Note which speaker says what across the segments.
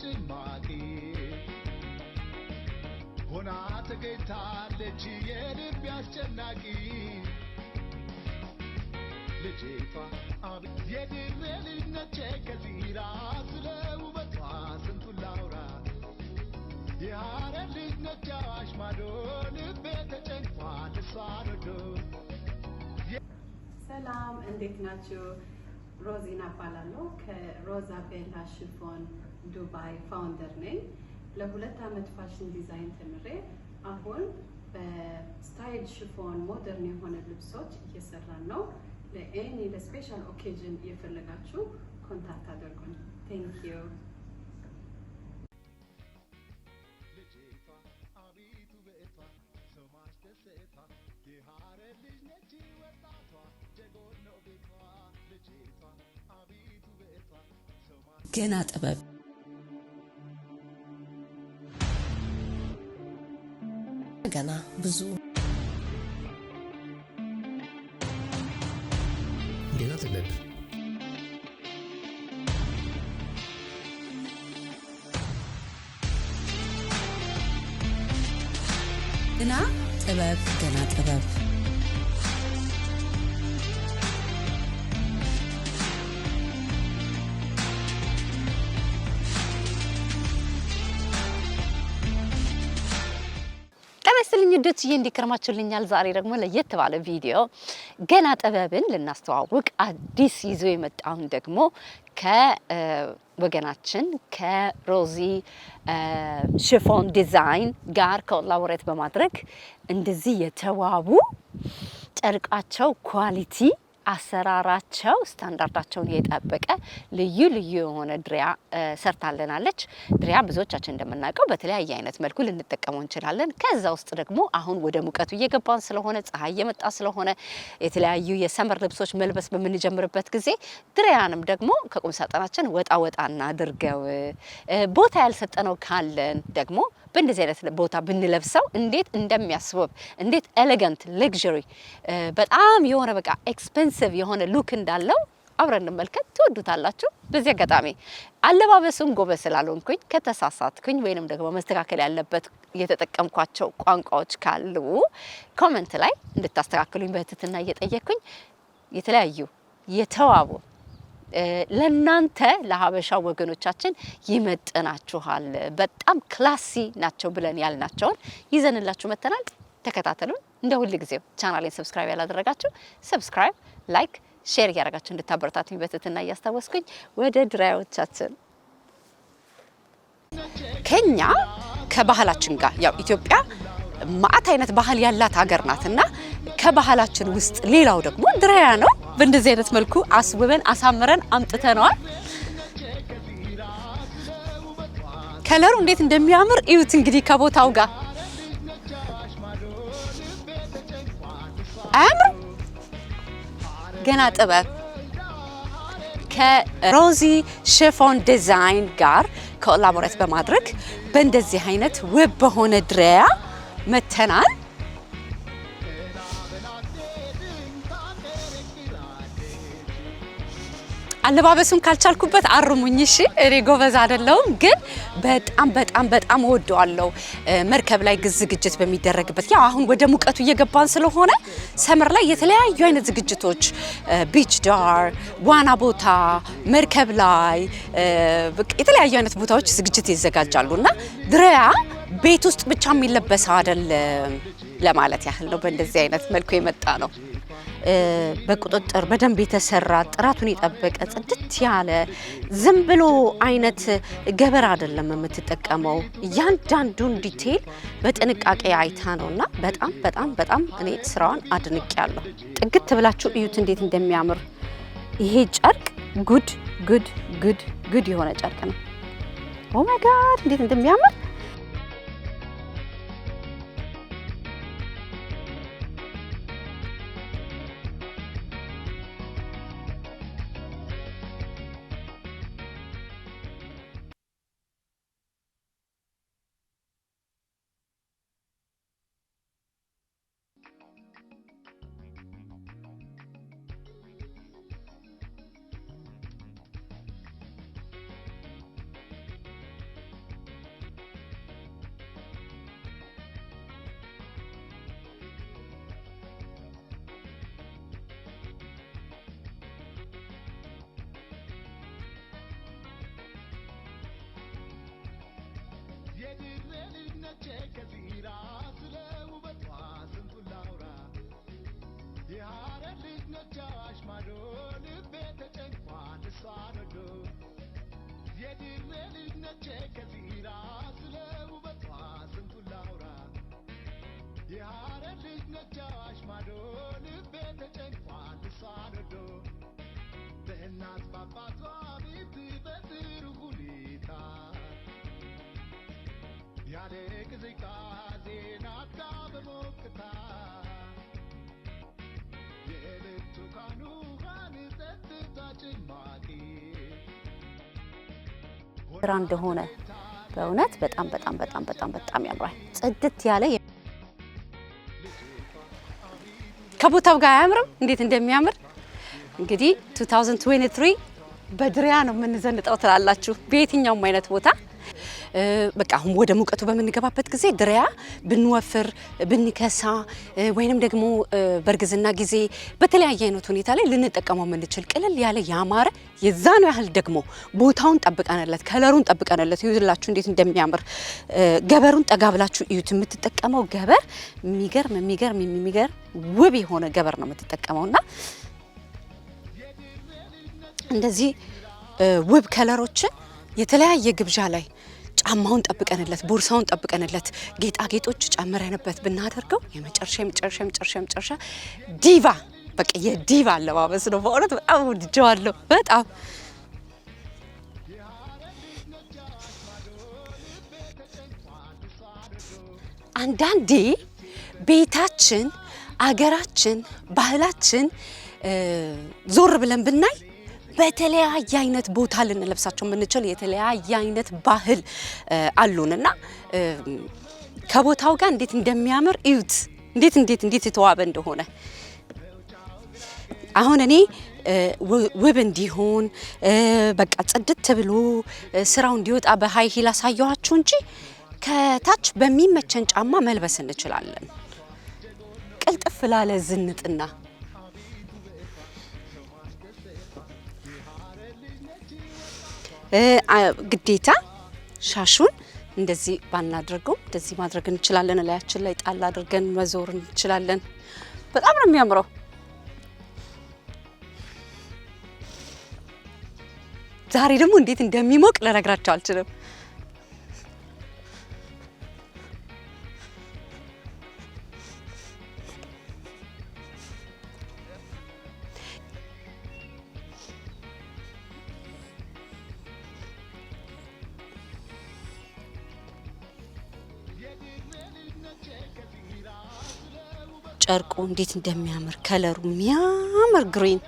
Speaker 1: ጭማቂ ሆና ተገኝታለች የልብ ያስጨናቂ ልጅቷ አቤት የድሬ ልጅ ነች ከዚራ ስለ ውበቷ ስንቱን ላውራ የሐረር ልጅ ነች አዋሽ ማዶ ልቤ ተጨንቋል እሷን ወዶ
Speaker 2: ሰላም እንዴት ናችሁ? ሮዚና እባላለሁ ከሮዛ ቤላ ሽፎን ዱባይ ፋውንደር ነኝ። ለ2 ዓመት ፋሽን ዲዛይን ተምሬ አሁን በስታይል ሽፎን ሞደርን የሆነ ልብሶች እየሰራን ነው። ለኤኒ ለስፔሻል ኦኬዥን እየፈለጋችሁ ኮንታክት አድርጉኝ። ቴንክ ዩ።
Speaker 3: ገና ጥበብ ገና ብዙ
Speaker 4: ገና ጥበብ
Speaker 3: ገና ጥበብ ገና ጥበብ
Speaker 5: ድትዬ እንዲከርማችሁልኛል። ዛሬ ደግሞ ለየት ባለ ቪዲዮ ገና ጥበብን ልናስተዋውቅ አዲስ ይዞ የመጣውን ደግሞ ከወገናችን ከሮዚ ሽፎን ዲዛይን ጋር ኮላቦሬት በማድረግ እንደዚህ የተዋቡ ጨርቃቸው ኳሊቲ አሰራራቸው ስታንዳርዳቸውን የጠበቀ ልዩ ልዩ የሆነ ድሪያ ሰርታለናለች። ድሪያ ብዙዎቻችን እንደምናውቀው በተለያየ አይነት መልኩ ልንጠቀመው እንችላለን። ከዛ ውስጥ ደግሞ አሁን ወደ ሙቀቱ እየገባን ስለሆነ ፀሐይ እየመጣ ስለሆነ የተለያዩ የሰመር ልብሶች መልበስ በምንጀምርበት ጊዜ ድሪያንም ደግሞ ከቁም ሳጥናችን ወጣ እናድርገው። ቦታ ያልሰጠነው ካለን ደግሞ በእንደዚህ አይነት ቦታ ብንለብሰው እንዴት እንደሚያስወብ እንዴት ኤሌጋንት ሌክዠሪ በጣም የሆነ በቃ ኤክስፔንሲቭ የሆነ ሉክ እንዳለው አብረን እንመልከት። ትወዱታላችሁ። በዚህ አጋጣሚ አለባበሱን ጎበዝ ስላልሆንኩኝ ከተሳሳትኩኝ ወይንም ደግሞ መስተካከል ያለበት የተጠቀምኳቸው ቋንቋዎች ካሉ ኮሜንት ላይ እንድታስተካክሉኝ በትህትና እየጠየቅኩኝ የተለያዩ የተዋቡ ለናንተ ለሀበሻ ወገኖቻችን ይመጥናችኋል በጣም ክላሲ ናቸው ብለን ያልናቸውን ይዘንላችሁ መተናል። ተከታተሉን። እንደ ሁሉ ጊዜው ቻናሌን ሰብስክራይብ ያላደረጋችሁ ሰብስክራይብ፣ ላይክ፣ ሼር ያደረጋችሁ እንድታበረታቱኝ በትህትና እያስታወስኩኝ ወደ ድራዮቻችን ከኛ ከባህላችን ጋር ያው ኢትዮጵያ ማአት አይነት ባህል ያላት ሀገር ናትና ከባህላችን ውስጥ ሌላው ደግሞ ድራያ ነው። በእንደዚህ አይነት መልኩ አስውበን አሳምረን አምጥተናል። ከለሩ እንዴት እንደሚያምር እዩት። እንግዲህ ከቦታው ጋር አምር ገና ጥበብ ከሮዚ ሽፎን ዲዛይን ጋር ኮላቦሬት በማድረግ በእንደዚህ አይነት ውብ በሆነ ድሪያ መተናል። አለባበሱን ካልቻልኩበት አርሙኝ እሺ። እኔ ጎበዝ አይደለሁም፣ ግን በጣም ወደዋለሁ። መርከብ ላይ ዝግጅት በሚደረግበት ያው አሁን ወደ ሙቀቱ እየገባን ስለሆነ ሰመር ላይ የተለያዩ አይነት ዝግጅቶች ቢች ዳር፣ ዋና ቦታ፣ መርከብ ላይ የተለያዩ አይነት ቦታዎች ዝግጅት ይዘጋጃሉና ድሪያ ቤት ውስጥ ብቻ የሚለበስ አይደለም ለማለት ያህል ነው። በእንደዚህ አይነት መልኩ የመጣ ነው። በቁጥጥር በደንብ የተሰራ ጥራቱን የጠበቀ ጽድት ያለ ዝም ብሎ አይነት ገበር አይደለም የምትጠቀመው። እያንዳንዱን ዲቴል በጥንቃቄ አይታ ነውና በጣም እኔ ስራዋን አድንቄያለሁ። ጥግት ብላችሁ እዩት እንዴት እንደሚያምር ይሄ ጨርቅ ጉድ የሆነ ጨርቅ ነው። ኦ ማይ ጋድ እንዴት እንደሚያምር ስራ እንደሆነ በእውነት በጣም በጣም በጣም በጣም በጣም ያምራል። ጽድት ያለ ከቦታው ጋር አያምርም? እንዴት እንደሚያምር እንግዲህ 2023 በድሪያ ነው የምንዘንጠው ትላላችሁ። በየትኛውም አይነት ቦታ በቃ አሁን ወደ ሙቀቱ በምንገባበት ጊዜ ድሪያ ብንወፍር ብንከሳ ወይንም ደግሞ በርግዝና ጊዜ በተለያየ አይነት ሁኔታ ላይ ልንጠቀመው የምንችል ቅልል ያለ ያማረ የዛን ያህል ደግሞ ቦታውን ጠብቀንለት ከለሩን ጠብቀንለት ይዩላችሁ እንዴት እንደሚያምር ገበሩን ጠጋብላችሁ እዩት። የምትጠቀመው ገበር የሚገርም ውብ የሆነ ገበር ነው የምትጠቀመውና እንደዚህ ውብ ከለሮችን የተለያየ ግብዣ ላይ ጫማውን ጠብቀንለት ቦርሳውን ጠብቀንለት ጌጣጌጦች ጨምረንበት ብናደርገው የመጨረሻ ዲቫ በቃ የዲቫ አለባበስ ነው። በእውነት በጣም ወድጄዋለሁ። በጣም አንዳንዴ ቤታችን አገራችን ባህላችን ዞር ብለን ብናይ በተለያየ አይነት ቦታ ልንለብሳቸው የምንችል የተለያየ አይነት ባህል አሉንና ከቦታው ጋር እንዴት እንደሚያምር እዩት። እንዴት የተዋበ እንደሆነ አሁን እኔ ውብ እንዲሆን በቃ ጽድት ብሎ ስራው እንዲወጣ በሃይ ሂል አሳየኋችሁ እንጂ ከታች በሚመቸን ጫማ መልበስ እንችላለን። ቅልጥፍ ላለ ዝንጥና ግዴታ ሻሹን እንደዚህ ባናደርገው እንደዚህ ማድረግ እንችላለን። ላያችን ላይ ጣል አድርገን መዞር እንችላለን። በጣም ነው የሚያምረው። ዛሬ ደግሞ እንዴት እንደሚሞቅ ልነግራችሁ አልችልም። ጨርቁ እንዴት እንደሚያምር ከለሩ የሚያምር ግሪን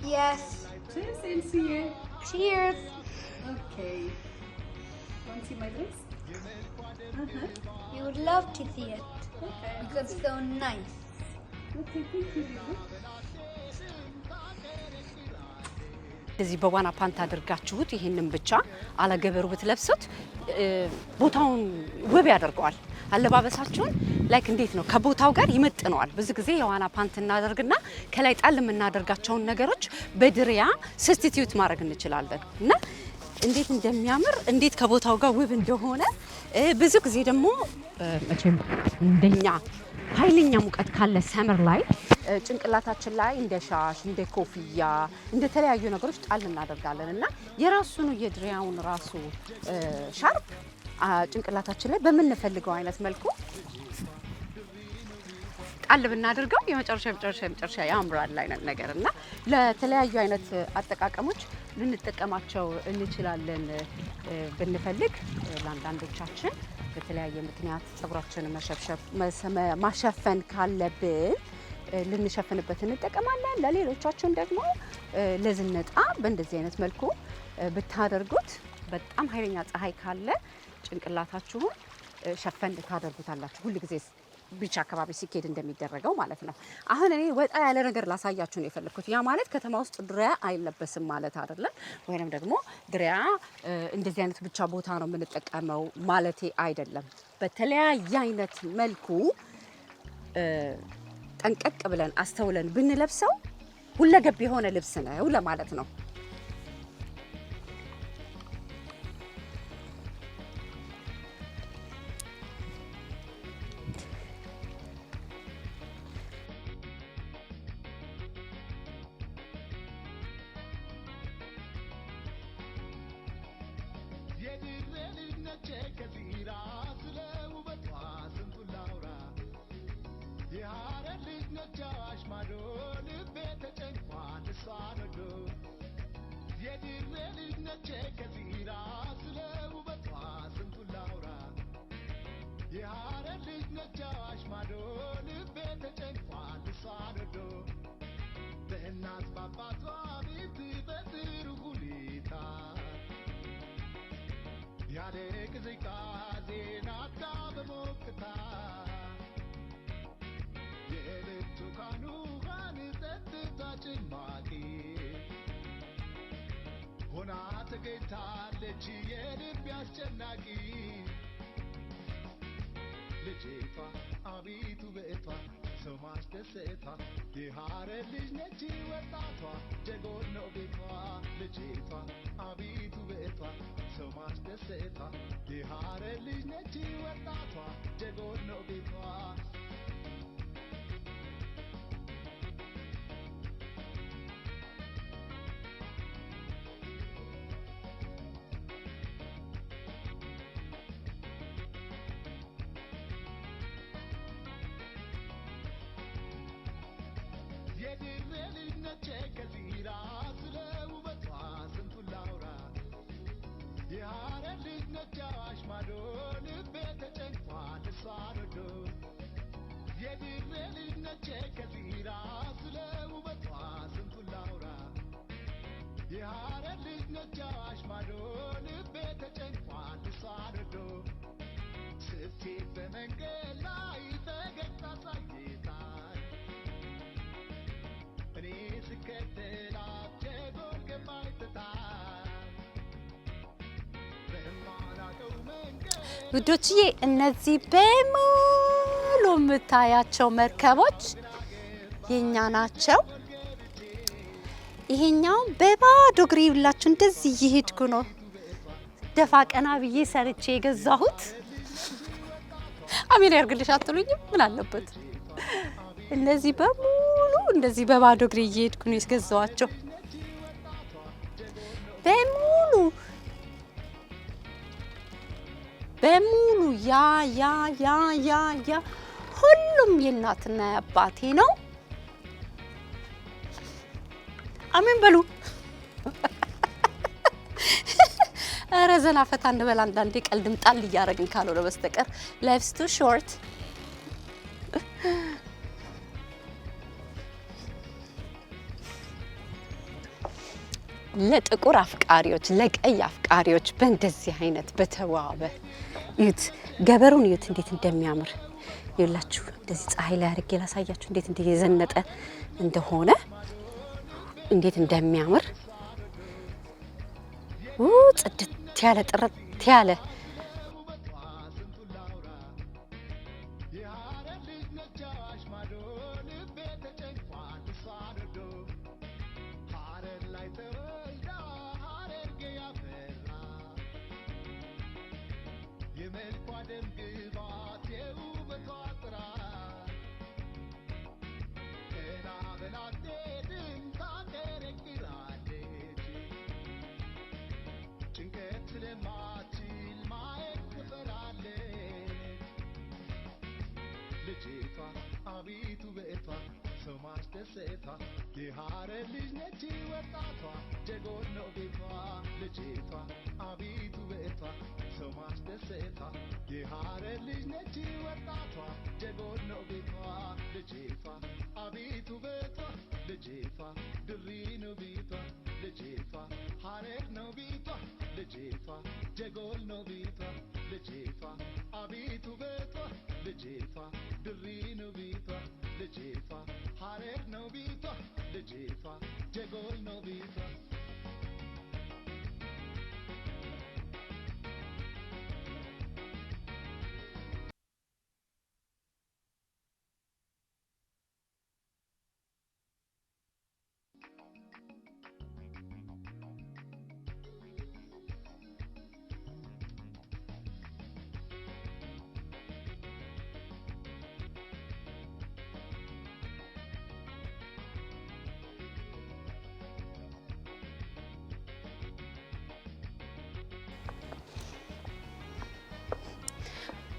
Speaker 2: Yes. Cheers, Elsie.
Speaker 3: Cheers.
Speaker 2: Okay. Want to see my dress?
Speaker 3: You would love to see it
Speaker 2: Okay.
Speaker 3: because it's so nice.
Speaker 2: Okay, thank you.
Speaker 5: እዚህ በዋና ፓንት አድርጋችሁት ይሄንን ብቻ አለገበሩ ብትለብሱት ቦታውን ውብ ያደርገዋል። አለባበሳችሁን ላይክ እንዴት ነው ከቦታው ጋር ይመጥነዋል። ብዙ ጊዜ የዋና ፓንት እናደርግና ከላይ ጣል የምናደርጋቸውን ነገሮች በድሪያ ሰብስቲቲዩት ማድረግ እንችላለን እና እንዴት እንደሚያምር እንዴት ከቦታው ጋር ውብ እንደሆነ ብዙ ጊዜ ደግሞ መቼም እንደኛ ኃይለኛ ሙቀት ካለ ሰመር ላይ ጭንቅላታችን ላይ እንደ ሻሽ እንደ ኮፍያ እንደ ተለያዩ ነገሮች ጣል እናደርጋለን እና የራሱን የድሪያውን ራሱ ሻርፕ ጭንቅላታችን ላይ በምንፈልገው አይነት መልኩ ጣል ብናደርገው የመጨረሻ ያምራል አይነት ነገር እና ለተለያዩ አይነት አጠቃቀሞች ልንጠቀማቸው እንችላለን። ብንፈልግ ለአንዳንዶቻችን በተለያየ ምክንያት ጸጉራችንን ማሸፈን ካለብን ልንሸፍንበት እንጠቀማለን። ለሌሎቻችን ደግሞ ለዝነጣ በእንደዚህ አይነት መልኩ ብታደርጉት በጣም ኃይለኛ ፀሐይ ካለ ጭንቅላታችሁን ሸፈን ታደርጉታላችሁ። ሁሉ ጊዜ ቢች አካባቢ ሲኬድ እንደሚደረገው ማለት ነው። አሁን እኔ ወጣ ያለ ነገር ላሳያችሁ ነው የፈለኩት። ያ ማለት ከተማ ውስጥ ድሪያ አይለበስም ማለት አይደለም፣ ወይንም ደግሞ ድሪያ እንደዚህ አይነት ብቻ ቦታ ነው የምንጠቀመው ማለቴ አይደለም። በተለያየ አይነት መልኩ ጠንቀቅ ብለን አስተውለን ብንለብሰው ሁለገብ የሆነ ልብስ ነው ለማለት ነው። ውዶችዬ እነዚህ በሙሉ የምታያቸው መርከቦች የኛ ናቸው። ይሄኛው በባዶ እግሬ ብላችሁ እንደዚህ እየሄድኩ ነው ደፋ ቀና ብዬ ሰርቼ የገዛሁት። አሜን ያርግልሽ አትሉኝም? ምን አለበት? እነዚህ በሙሉ እንደዚህ በባዶ እግሬ እየሄድኩ ነው የገዛኋቸው በሙሉ ያ ሁሉም የእናትና የአባቴ ነው። አሜን በሉ። ኧረ ዘና ፈታ እንበል። አንዳንዴ ቀልድም ጣል እያደረግን ካልሆነ በስተቀር life's too short። ለጥቁር አፍቃሪዎች፣ ለቀይ አፍቃሪዎች በእንደዚህ አይነት በተዋበ እዩት፣ ገበሩን እዩት እንዴት እንደሚያምር ይላችሁ። እንደዚህ ፀሐይ ላይ አድርጌ ላሳያችሁ እንዴት እንደየዘነጠ እንደሆነ እንዴት እንደሚያምር ጽድት ያለ ጥርት ያለ
Speaker 1: Jegol no bita, abitu beta, lejefa, ልጅቷ ጀጎል ነው ቤቷ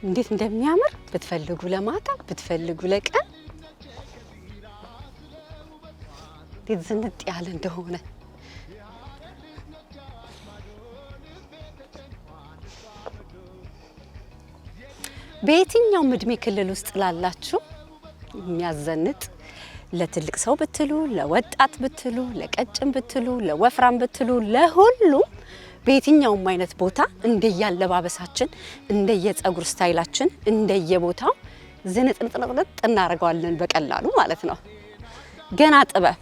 Speaker 5: እንዴት እንደሚያምር ብትፈልጉ ለማታ ብትፈልጉ ለቀን እንዴት ዝንጥ ያለ እንደሆነ በየትኛውም እድሜ ክልል ውስጥ ላላችሁ የሚያዘንጥ ለትልቅ ሰው ብትሉ ለወጣት ብትሉ ለቀጭን ብትሉ ለወፍራም ብትሉ ለሁሉም በየትኛውም አይነት ቦታ እንደየአለባበሳችን እንደየጸጉር ስታይላችን እንደየቦታው ዝንጥንጥንጥንጥ እናደርገዋለን በቀላሉ ማለት ነው። ገና ጥበብ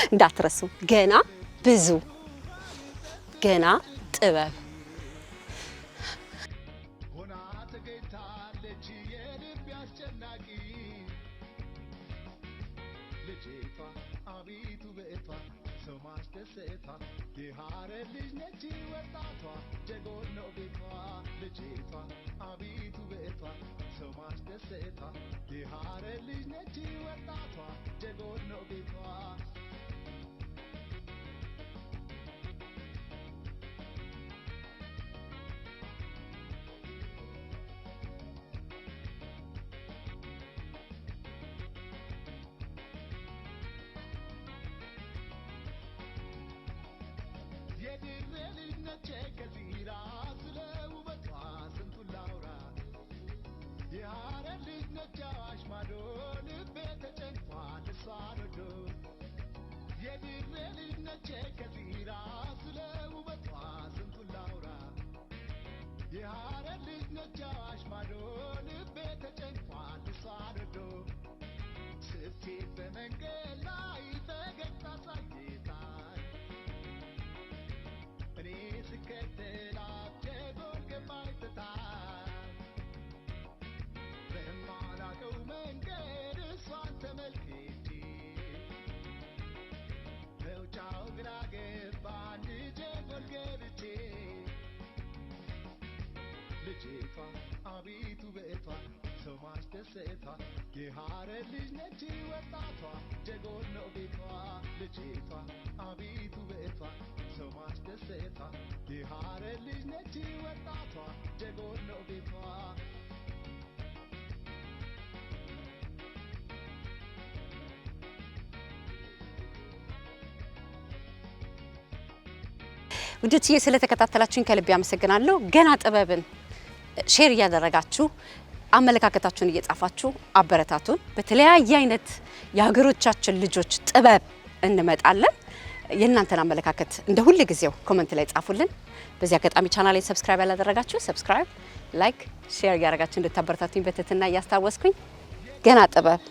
Speaker 5: እንዳትረሱ፣ ገና ብዙ ገና ጥበብ
Speaker 1: ሆና ተገኝታለች የልብ አስጨናቂ ልጅቷ አቤቱ በእቷ ሰው ማስደሰቷ የሐረር ልጅ ነች ወጣቷ ጀጎል ነው ቤቷ ልጅቷ አቤቱ በእቷ ሰው ማስደሰቷ የሐረር ልጅ ነች ወጣቷ ጀጎል ነው ቤቷ የድሬ ልጅ ነች ከዚራ ስለ ውበቷ ስንቱን ላውራ የሐረር ልጅ ነች አዋሽ ማዶ ልቤ ተጨንቋል እሷን ወዶ የድሬ ልጅ ነች ከዚራ ስለ ውበቷ ስንቱን ላውራ የሐረር ልጅ ነች አዋሽ ማዶ ልቤ ተጨንቋል እሷን ወዶ ስትሄድ በመንገድ ላይ ፈገግታ ሳይታል እኔ ስከተላት ጀጎል ገባኝ ትታል በማላውቀው መንገድ እሷን ተመልክቼ መውጫው ግራ ገባኝ ጀጎል ገብቼ ልጅቷ አቤቱ በእቷ ሰው ማስደሰቷ የሐረር ልጅ ነች ወጣቷ ጀጎል ነው ቤቷ ልጅቷ አቤቱ በእቷ ሰው ማስደሰቷ የሐረር ልጅ ነች ወጣቷ ጀጎል ነው ቤቷ
Speaker 5: ውድትዬ ስለተከታተላችሁኝ ከልብ አመሰግናለሁ። ገና ጥበብን ሼር እያደረጋችሁ አመለካከታችሁን እየጻፋችሁ አበረታቱን። በተለያየ አይነት የሀገሮቻችን ልጆች ጥበብ እንመጣለን። የእናንተን አመለካከት እንደ ሁሉ ጊዜው ኮሜንት ላይ ጻፉልን። በዚህ አጋጣሚ ቻናሌን ሰብስክራይብ ያላደረጋችሁ ሰብስክራይብ፣ ላይክ፣ ሼር እያደረጋችሁ እንድታበረታቱኝ በትህትና እያስታወስኩኝ ገና ጥበብ